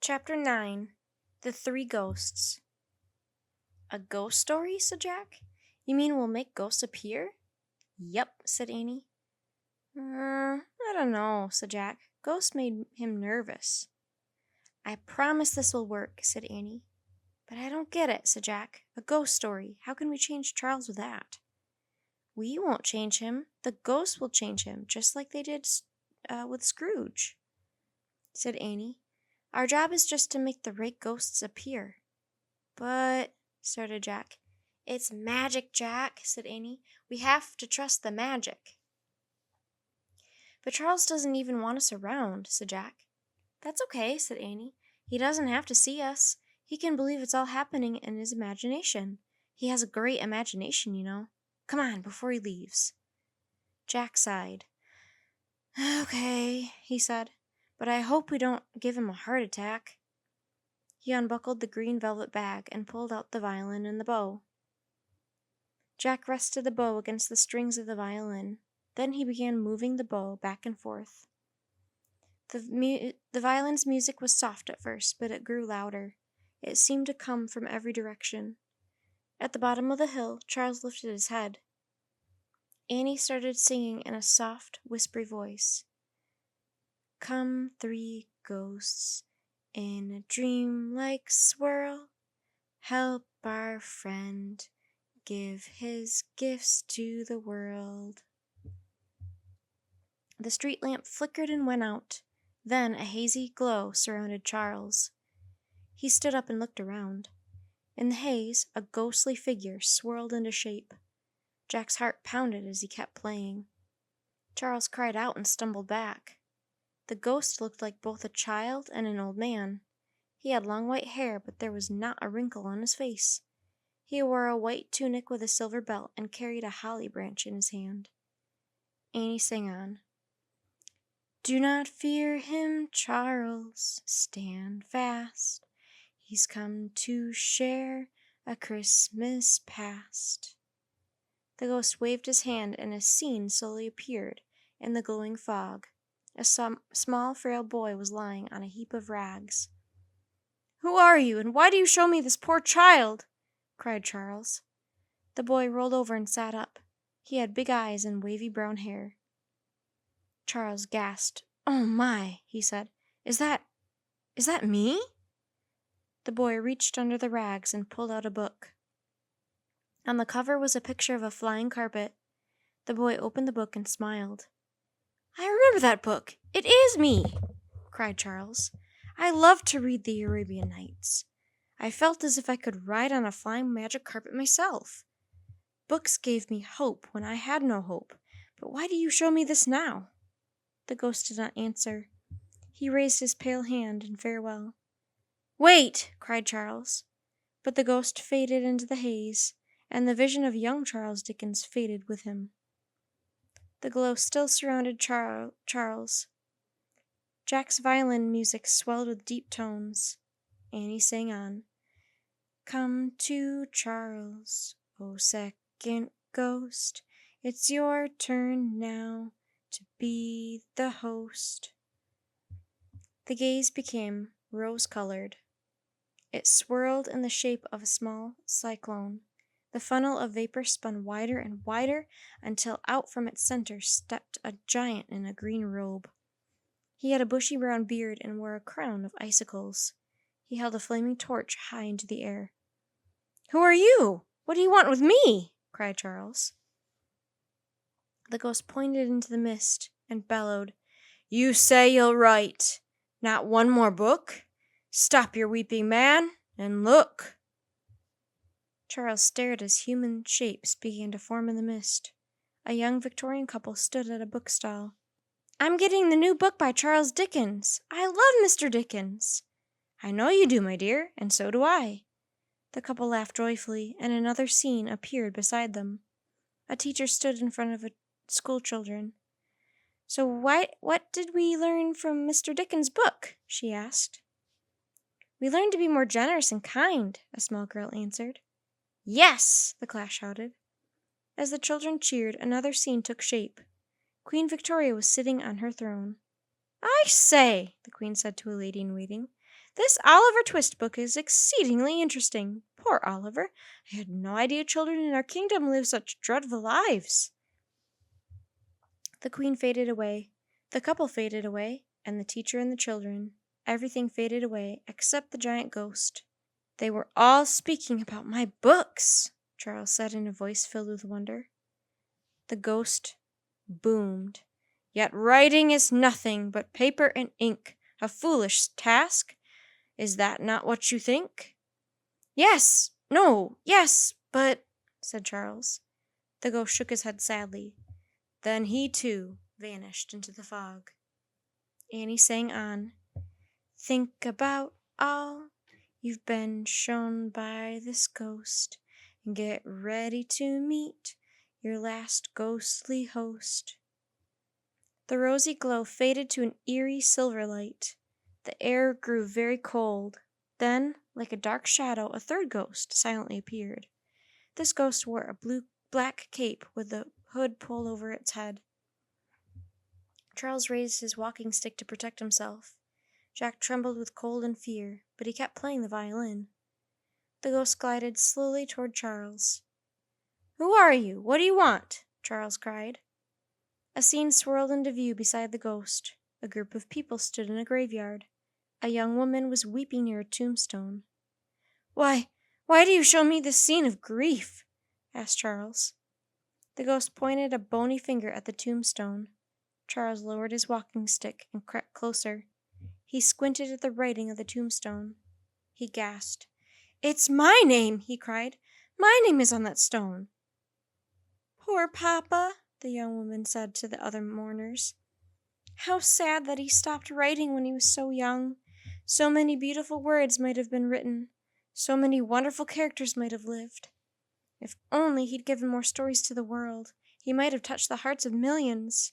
Chapter 9 The Three Ghosts. A ghost story? Said Jack. You mean we'll make ghosts appear? Yep, said Annie. I don't know, said Jack. Ghosts made him nervous. I promise this will work, said Annie. But I don't get it, said Jack. A ghost story. How can we change Charles with that? We won't change him. The ghosts will change him, just like they did with Scrooge, said Annie. Our job is just to make the right ghosts appear. But, started Jack. It's magic, Jack, said Annie. We have to trust the magic. But Charles doesn't even want us around, said Jack. That's okay, said Annie. He doesn't have to see us. He can believe it's all happening in his imagination. He has a great imagination, you know. Come on, before he leaves. Jack sighed. Okay, he said, but I hope we don't give him a heart attack. He unbuckled the green velvet bag and pulled out the violin and the bow. Jack rested the bow against the strings of the violin. Then he began moving the bow back and forth. The violin's music was soft at first, but it grew louder. It seemed to come from every direction. At the bottom of the hill, Charles lifted his head. Annie started singing in a soft, whispery voice. Come, three ghosts, in a dream-like swirl, help our friend, give his gifts to the world. The street lamp flickered and went out. Then a hazy glow surrounded Charles. He stood up and looked around. In the haze, a ghostly figure swirled into shape. Jack's heart pounded as he kept playing. Charles cried out and stumbled back. The ghost looked like both a child and an old man. He had long white hair, but there was not a wrinkle on his face. He wore a white tunic with a silver belt and carried a holly branch in his hand. Annie sang on. Do not fear him, Charles, stand fast. He's come to share a Christmas past. The ghost waved his hand and a scene slowly appeared in the glowing fog. A small, frail boy was lying on a heap of rags. Who are you, and why do you show me this poor child? Cried Charles. The boy rolled over and sat up. He had big eyes and wavy brown hair. Charles gasped. Oh my, he said. Is that me? The boy reached under the rags and pulled out a book. On the cover was a picture of a flying carpet. The boy opened the book and smiled. I remember that book. It is me, cried Charles. I loved to read the Arabian Nights. I felt as if I could ride on a flying magic carpet myself. Books gave me hope when I had no hope. But why do you show me this now? The ghost did not answer. He raised his pale hand in farewell. Wait, cried Charles. But the ghost faded into the haze, and the vision of young Charles Dickens faded with him. The glow still surrounded Charles. Jack's violin music swelled with deep tones. Annie sang on. Come to Charles, O second ghost. It's your turn now to be the host. The gaze became rose-colored. It swirled in the shape of a small cyclone. The funnel of vapor spun wider and wider until out from its center stepped a giant in a green robe. He had a bushy brown beard and wore a crown of icicles. He held a flaming torch high into the air. Who are you? What do you want with me? Cried Charles. The ghost pointed into the mist and bellowed, You say you'll write not one more book? Stop your weeping, man, and look. Charles stared as human shapes began to form in the mist. A young Victorian couple stood at a bookstall. I'm getting the new book by Charles Dickens. I love Mr. Dickens. I know you do, my dear, and so do I. The couple laughed joyfully, and another scene appeared beside them. A teacher stood in front of school children. So what did we learn from Mr. Dickens' book? She asked. We learned to be more generous and kind, a small girl answered. Yes, the class shouted. As the children cheered, another scene took shape. Queen Victoria was sitting on her throne. I say, the Queen said to a lady in waiting, this Oliver Twist book is exceedingly interesting. Poor Oliver. I had no idea children in our kingdom live such dreadful lives. The Queen faded away, the couple faded away, and the teacher and the children. Everything faded away except the giant ghost. They were all speaking about my books, Charles said in a voice filled with wonder. The ghost boomed. Yet writing is nothing but paper and ink, a foolish task. Is that not what you think? Yes, no, yes, but, said Charles. The ghost shook his head sadly. Then he, too, vanished into the fog. Annie sang on. Think about all you've been shown by this ghost, and get ready to meet your last ghostly host. The rosy glow faded to an eerie silver light. The air grew very cold. Then, like a dark shadow, a third ghost silently appeared. This ghost wore a black cape with the hood pulled over its head. Charles raised his walking stick to protect himself. Jack trembled with cold and fear, but he kept playing the violin. The ghost glided slowly toward Charles. Who are you? What do you want? Charles cried. A scene swirled into view beside the ghost. A group of people stood in a graveyard. A young woman was weeping near a tombstone. Why do you show me this scene of grief? Asked Charles. The ghost pointed a bony finger at the tombstone. Charles lowered his walking stick and crept closer. He squinted at the writing of the tombstone. He gasped. It's my name, he cried. My name is on that stone. Poor Papa, the young woman said to the other mourners. How sad that he stopped writing when he was so young. So many beautiful words might have been written. So many wonderful characters might have lived. If only he'd given more stories to the world, he might have touched the hearts of millions.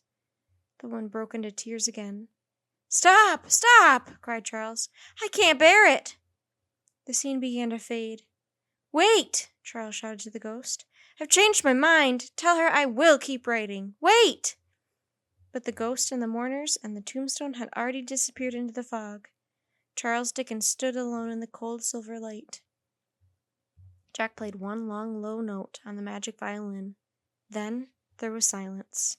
The woman broke into tears again. Stop! Stop! Cried Charles. I can't bear it! The scene began to fade. Wait! Charles shouted to the ghost. I've changed my mind. Tell her I will keep writing. Wait! But the ghost and the mourners and the tombstone had already disappeared into the fog. Charles Dickens stood alone in the cold silver light. Jack played one long, low note on the magic violin. Then there was silence.